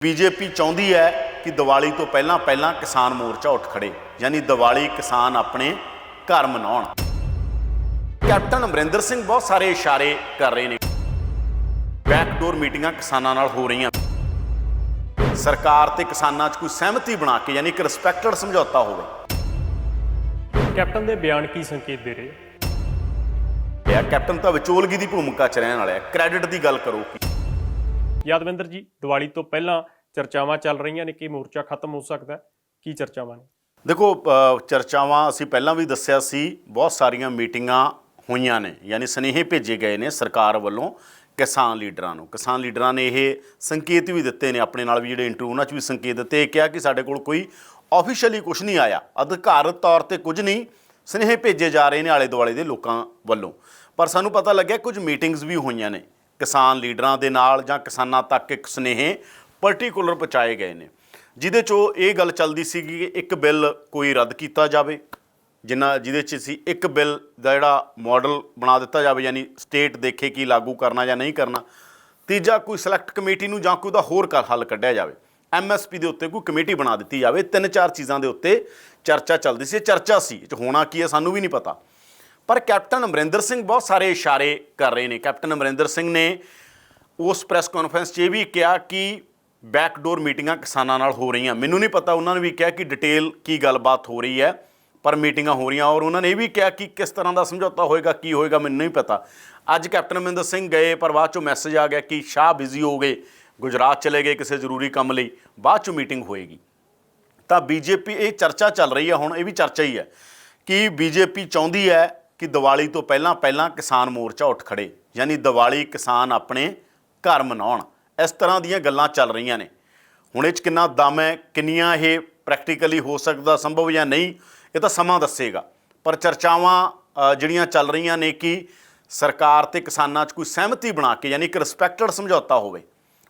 BJP चाहती है कि दिवाली तो पहला पहला किसान मोर्चा उठ खड़े, यानी दिवाली किसान अपने घर मनाउण। कैप्टन अमरिंदर सिंह बहुत सारे इशारे कर रहे हैं। बैकडोर मीटिंगां किसानां नाल हो रही, सरकार ते किसानां 'च कोई सहमति बना के, यानी कि रिस्पैक्टेड समझौता होवे। कैप्टन के बयान की संकेत दे रहे? कैप्टन तो विचोलगी की भूमिका च रहने वाला है, क्रेडिट की गल करो। यादविंदर जी, दिवाली तो पहला चर्चावां चल रही ने कि मोर्चा खत्म हो सकता है, की चर्चावां ने? देखो, चर्चावां असीं पहलां भी दस्सिया सी, बहुत सारियां मीटिंगां होईयां ने, यानी सुनेहे भेजे गए ने सरकार वालों किसान लीडरां नूं। किसान लीडरां ने ये संकेत भी दिते ने, अपने नाल भी जिहड़े इंटरव्यू उन्हां 'च भी संकेत दिते, कहा कि साडे कोल कोई ऑफिशियली कुछ नहीं आया, अधिकारत तौर पर कुछ नहीं, सुनेहे भेजे जा रहे हैं आले दुआले दे लोकां वालों। पर सानूं पता लग्या कुछ मीटिंग्स भी होईयां ने किसान लीडरां दे नाल, जां किसानां तक एक सुनेहे पर्टिकुलर पहुँचाए गए हैं, जिहदे चों ये गल चलदी सी कि एक बिल कोई रद्द किया जाए, जिहदे च सी एक बिल दा जिहड़ा मॉडल बना दिता जाए, यानी स्टेट देखे कि लागू करना या नहीं करना। तीजा कोई सिलैक्ट कमेटी नूं जां कोई होर हल कढ़िया जाए, MSP दे उत्ते कोई कमेटी बना दी जाए। 3-4 चीज़ों के उत्ते चर्चा चलती सी। चर्चा सी होना की है सानूं भी नहीं पता, पर कैप्टन अमरिंदर सिंह बहुत सारे इशारे कर रहे हैं। कैप्टन अमरिंदर सिंह ने उस प्रैस कॉन्फ्रेंस ये भी कहा कि बैकडोर मीटिंगां किसानां नाल हो रही। मैनूं नहीं पता, उन्होंने भी कहा कि डिटेल की गलबात हो रही है, पर मीटिंगां हो रही। और उन्होंने ये भी कहा कि किस तरह का समझौता होएगा, की होएगा, मैनूं नहीं पता। अज कैप्टन अमरिंदर सिंह गए, पर बाद चों मैसेज आ गया कि शाह बिजी हो गए, गुजरात चले गए किसी जरूरी काम लई, बाद चों मीटिंग होएगी। तो बीजेपी ये चर्चा चल रही है, हुण ये भी चर्चा ही है कि बीजेपी चाहती है कि दिवाली तो पहला पहला किसान मोर्चा उठ खड़े, यानी दिवाली किसान अपने घर मनाउण। इस तरह दीयां गल्लां चल रही ने। हुण इह 'च किन्ना दम है, किन्नियां ये प्रैक्टिकली हो सकदा, संभव या नहीं, ये तो समा दस्सेगा। पर चर्चावां जिहड़ियां चल रही ने कि सरकार ते किसानां 'च कोई सहमति बना के, यानी कि रिस्पैक्टेड समझौता होवे।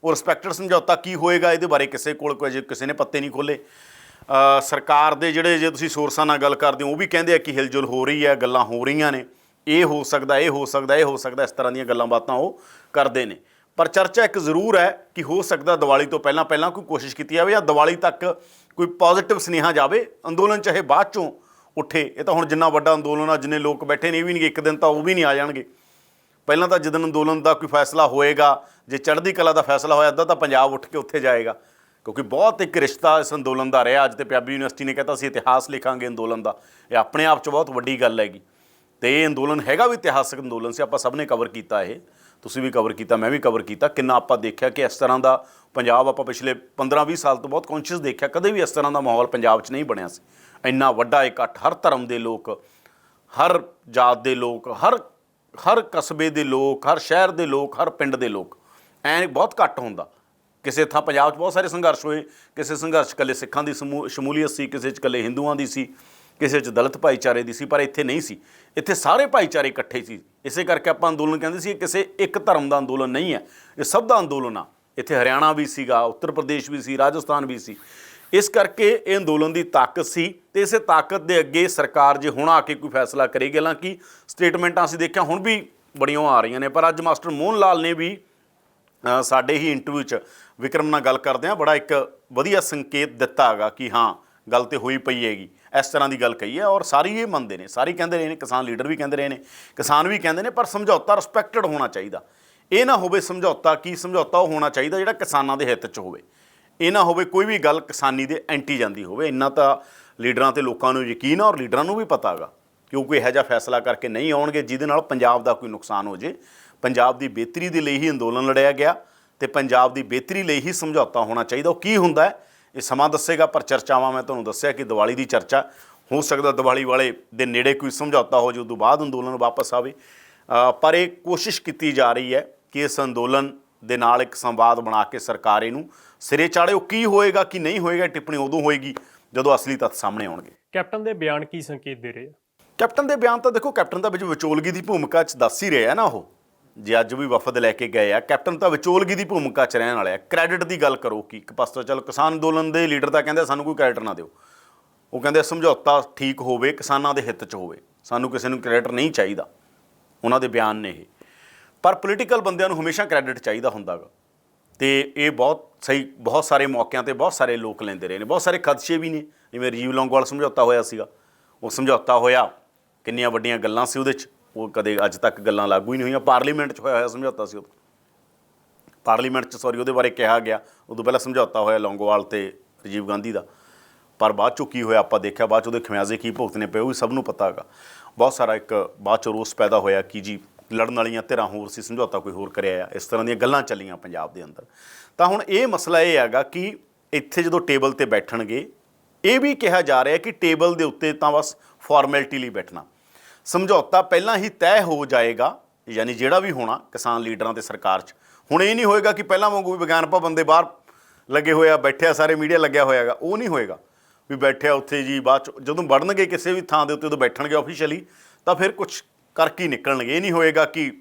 वो रिस्पैक्टेड समझौता की होएगा, इहदे बारे किसी कोल कोई किसी ने पत्ते नहीं खोले। सरकार दे जिहड़े जे तुसीं सोर्सां नाल गल करदे हो, वो भी कहंदे आ कि हिलजुल हो रही है, गल्लां हो रही ने, ये हो सकदा, ये हो सकदा, ये हो सकदा, इस तरह दीयां गल्लां बातां वो करदे ने। पर चर्चा एक जरूर है कि हो सकता दिवाली तो पहला पहला कोई कोशिश की जाए, या दिवाली तक कोई पॉजिटिव सुनेहा जाए। अंदोलन चाहे बाद चों उठे, ये तो हुण जिन्ना वड्डा अंदोलन आ, जिन्ने लोग बैठे ने, ये भी नहीं एक दिन तो वो भी नहीं आ जाणगे। पहलां तो जिदन अंदोलन का कोई फैसला होएगा, जे चढ़दी कला का फैसला होया, अद्धा तो पंजाब उठ के उत्थे जाएगा, क्योंकि बहुत एक रिश्ता इस अंदोलन का रहा। अज तो पंजाबी यूनिवर्सिटी ने कहता असीं इतिहास लिखांगे अंदोलन का, ये अपने आप च बहुत वड्डी गल हैगी। तो ये अंदोलन हैगा भी इतिहासक अंदोलन से, आपां सब ने कवर किया, ये तुसीं भी कवर किया, मैं भी कवर किया। किन्ना आपां देखिया कि इस तरह का पंजाब आपां पिछले 15-20 साल तो बहुत कॉन्शियस देखिया, कदे भी इस तरह का माहौल पंजाब च नहीं बनिया सी। इन्ना वड्डा इकट्ठ, हर धर्म के लोग, हर जात के लोग, हर कस्बे के लोग, हर शहर के लोग, हर पिंड के लोग, ऐ बहुत घੱਟ ਹੁੰਦਾ। किसी थां पंजाब बहुत सारे संघर्ष होए, किसी संघर्ष कल्ले सिखां की शमूलीयत सी, किसी कल्ले हिंदुआं की सी, किसी दलित भाईचारे की सी, पर इत्थे नहीं सी, इत्थे सारे भाईचारे इकट्ठे सी। इसे करके आपां अंदोलन कहंदे सी, किसी एक धर्म का अंदोलन नहीं है, ये सब का अंदोलन आ। इत्थे हरियाणा भी सीगा, उत्तर प्रदेश भी सी, राजस्थान भी सी। इस करके ये अंदोलन की ताकत सी, ते इसे ताकत के अगे सरकार जे हुण आके कोई फैसला करेगी। हालांकि स्टेटमेंटां असीं देखिया हुण भी बड़ियां आ रही ने, पर अज मास्टर मोहन लाल ने भी साडे ही इंटरव्यू च विक्रम नाल गल करदे बड़ा एक वधिया संकेत दिता हैगा कि हाँ गल तो होई पई हैगी, इस तरह की गल कही है। और सारी ये मनते हैं, सारी कहते रहे हैं, किसान लीडर भी कहते रहे हैं, किसान भी कहते हैं, पर समझौता रिस्पैक्टेड होना चाहिए। ये ना होवे समझौता की समझौता होना चाहिए जिहड़ा किसानां दे हित च होवे। ये ना होवे कोई भी गल किसानी दे एंटी जाती होवे। इन्ना तो लीडरां ते लोकां नूं यकीन है, और लीडरां नूं भी पता हैगा कि वो कोई इहो जिहा फैसला करके नहीं आउणगे जिहदे नाल पंजाब दा कोई नुकसान हो जाए। पंजाब की बेहतरी के लिए ही अंदोलन लड़िया गया, तो पंजाब की बेहतरी लिए ही समझौता होना चाहिए। वो की हुंदा है ये समा दसेगा, पर चर्चावां मैं तुहानूं दस्सिया कि दिवाली की चर्चा हो सकता दिवाली वाले दे नेड़े कोई समझौता हो जाए, उस तो बाद अंदोलन वापस आवे। पर एक कोशिश की जा रही है कि इस अंदोलन के नाल एक संवाद बना के सरकार इनू सिरे चाड़े। वो की होएगा कि नहीं होएगा, टिप्पणी उदों होएगी जदों असली तत्थ सामने आउणगे। कैप्टन के बयान की संकेत दे रहे? कैप्टन के बयान तो देखो, कैप्टन तो विचोलगी की भूमिका च दस ही रहा ना। वो जे अज भी वफद लैके गए आ, कैप्टन तो विचोलगी की भूमिका च रहने वाला है। क्रेडिट की गल करो कि एक पासों चलो किसान अंदोलन के लीडर तो कहते सानू कोई क्रेडिट ना दिओ, वो कहते समझौता ठीक होवे, किसानां दे हित च होवे, सानू किसी नूं क्रेडिट नहीं चाहिए। उन्हां दे बयान ने ये, पर पोलीटिकल बंदियां नूं हमेशा क्रेडिट चाहिए हुंदा गा। ਤੇ ਇਹ ਬਹੁਤ ਸਹੀ, ਬਹੁਤ ਸਾਰੇ ਮੌਕਿਆਂ ਤੇ ਬਹੁਤ ਸਾਰੇ ਲੋਕ ਲੈਂਦੇ ਰਹੇ ਨੇ। ਬਹੁਤ ਸਾਰੇ ਖਦਸ਼ੇ ਵੀ ਨੇ, ਜਿਵੇਂ ਰਾਜੀਵ ਲੌਂਗੋਵਾਲ ਸਮਝੌਤਾ ਹੋਇਆ ਸੀਗਾ, ਉਹ ਸਮਝੌਤਾ ਹੋਇਆ, ਕਿੰਨੀਆਂ ਵੱਡੀਆਂ ਗੱਲਾਂ ਸੀ ਉਹਦੇ 'ਚ, ਉਹ ਕਦੇ ਅੱਜ ਤੱਕ ਗੱਲਾਂ ਲਾਗੂ ਹੀ ਨਹੀਂ ਹੋਈਆਂ। ਪਾਰਲੀਮੈਂਟ 'ਚ ਹੋਇਆ ਸਮਝੌਤਾ ਸੀ, ਉਦੋਂ ਪਾਰਲੀਮੈਂਟ 'ਚ ਉਹਦੇ ਬਾਰੇ ਕਿਹਾ ਗਿਆ। ਉਦੋਂ ਪਹਿਲਾਂ ਸਮਝੌਤਾ ਹੋਇਆ ਲੌਂਗੋਵਾਲ ਤੇ ਰਾਜੀਵ ਗਾਂਧੀ ਦਾ, ਪਰ ਬਾਅਦ 'ਚੋਂ ਕੀ ਹੋਇਆ ਆਪਾਂ ਦੇਖਿਆ, ਬਾਅਦ 'ਚ ਉਹਦੇ ਖਿਆਜ਼ੇ ਕੀ ਭੁਗਤਣੇ ਪਏ ਉਹ ਵੀ ਸਭ ਨੂੰ ਪਤਾ ਹੈਗਾ। ਬਹੁਤ ਸਾਰਾ ਇੱਕ ਬਾਅਦ 'ਚ ਰੋਸ ਪੈਦਾ ਹੋਇਆ ਕਿ ਜੀ ਲੜਨ ਵਾਲੀਆਂ ਧਿਰਾਂ ਹੋਰ ਸੀ, ਸਮਝੌਤਾ ਕੋਈ ਹੋਰ ਕਰਿਆ ਆ, ਇਸ ਤਰ੍ਹਾਂ ਦੀਆਂ ਗੱਲਾਂ ਚੱਲੀਆਂ ਪੰਜਾਬ ਦੇ ਅੰਦਰ। ਤਾਂ ਹੁਣ ਇਹ ਮਸਲਾ ਇਹ ਹੈਗਾ ਕਿ ਇੱਥੇ ਜਦੋਂ ਟੇਬਲ 'ਤੇ ਬੈਠਣਗੇ, ਇਹ ਵੀ ਕਿਹਾ ਜਾ ਰਿਹਾ ਕਿ ਟੇਬਲ ਦੇ ਉੱਤੇ ਤਾਂ ਬਸ ਫਾਰਮੈਲਿਟੀ ਲਈ ਬੈਠਣਾ, ਸਮਝੌਤਾ ਪਹਿਲਾਂ ਹੀ ਤੈਅ ਹੋ ਜਾਏਗਾ, ਯਾਨੀ ਜਿਹੜਾ ਵੀ ਹੋਣਾ ਕਿਸਾਨ ਲੀਡਰਾਂ ਤੇ ਸਰਕਾਰ 'ਚ। ਹੁਣ ਇਹ ਨਹੀਂ ਹੋਏਗਾ ਕਿ ਪਹਿਲਾਂ ਵਾਂਗੂ ਵੀ ਵਿਗਿਆਨ ਭਵਨ ਦੇ ਬਾਹਰ ਲੱਗੇ ਹੋਏ ਆ, ਬੈਠਿਆ ਸਾਰੇ ਮੀਡੀਆ ਲੱਗਿਆ ਹੋਇਆ ਹੈਗਾ, ਉਹ ਨਹੀਂ ਹੋਏਗਾ ਵੀ ਬੈਠਿਆ ਉੱਥੇ ਜੀ, ਬਾਅਦ 'ਚ ਜਦੋਂ ਵੜਨਗੇ ਕਿਸੇ ਵੀ ਥਾਂ ਦੇ ਉੱਤੇ, ਉਦੋਂ ਬੈਠਣਗੇ ਆਫੀਸ਼ੀਅਲੀ ਤਾਂ ਫਿਰ ਕੁਛ ਕਰਕੇ ਹੀ ਨਿਕਲਣਗੇ। ਇਹ ਨਹੀਂ ਹੋਏਗਾ ਕਿ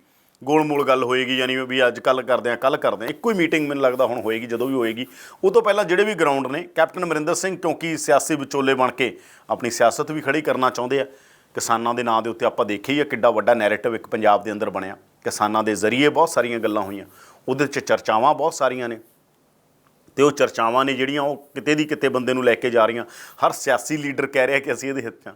ਗੋਲ-ਮੋਲ ਗੱਲ ਹੋਏਗੀ, ਯਾਨੀ ਵੀ ਅੱਜ ਕੱਲ੍ਹ ਕਰਦੇ ਹਾਂ ਕੱਲ੍ਹ ਕਰਦੇ ਹਾਂ। ਇੱਕੋ ਹੀ ਮੀਟਿੰਗ ਮੈਨੂੰ ਲੱਗਦਾ ਹੁਣ ਹੋਏਗੀ, ਜਦੋਂ ਵੀ ਹੋਏਗੀ ਉਹ ਤੋਂ ਪਹਿਲਾਂ ਜਿਹੜੇ ਵੀ ਗਰਾਊਂਡ ਨੇ, ਕੈਪਟਨ ਅਮਰਿੰਦਰ ਸਿੰਘ ਕਿਉਂਕਿ ਸਿਆਸੀ ਵਿਚੋਲੇ ਬਣ ਕੇ ਆਪਣੀ ਸਿਆਸਤ ਵੀ ਖੜੀ ਕਰਨਾ ਚਾਹੁੰਦੇ ਆ। ਕਿਸਾਨਾਂ ਦੇ ਨਾਂ ਦੇ ਉੱਤੇ ਆਪਾਂ ਦੇਖਿਆ ਹੀ ਆ ਕਿੱਡਾ ਵੱਡਾ ਨੈਰੇਟਿਵ ਇੱਕ ਪੰਜਾਬ ਦੇ ਅੰਦਰ ਬਣਿਆ, ਕਿਸਾਨਾਂ ਦੇ ਜ਼ਰੀਏ ਬਹੁਤ ਸਾਰੀਆਂ ਗੱਲਾਂ ਹੋਈਆਂ, ਉਹਦੇ 'ਚ ਚਰਚਾਵਾਂ ਬਹੁਤ ਸਾਰੀਆਂ ਨੇ, ਤੇ ਉਹ ਚਰਚਾਵਾਂ ਨੇ ਜਿਹੜੀਆਂ ਉਹ ਕਿਤੇ ਦੀ ਕਿਤੇ ਬੰਦੇ ਨੂੰ ਲੈ ਕੇ ਜਾ ਰਹੀਆਂ। ਹਰ ਸਿਆਸੀ ਲੀਡਰ ਕਹਿ ਰਿਹਾ ਕਿ ਅਸੀਂ ਇਹਦੇ ਹਿੱਤ 'ਚ ਹਾਂ।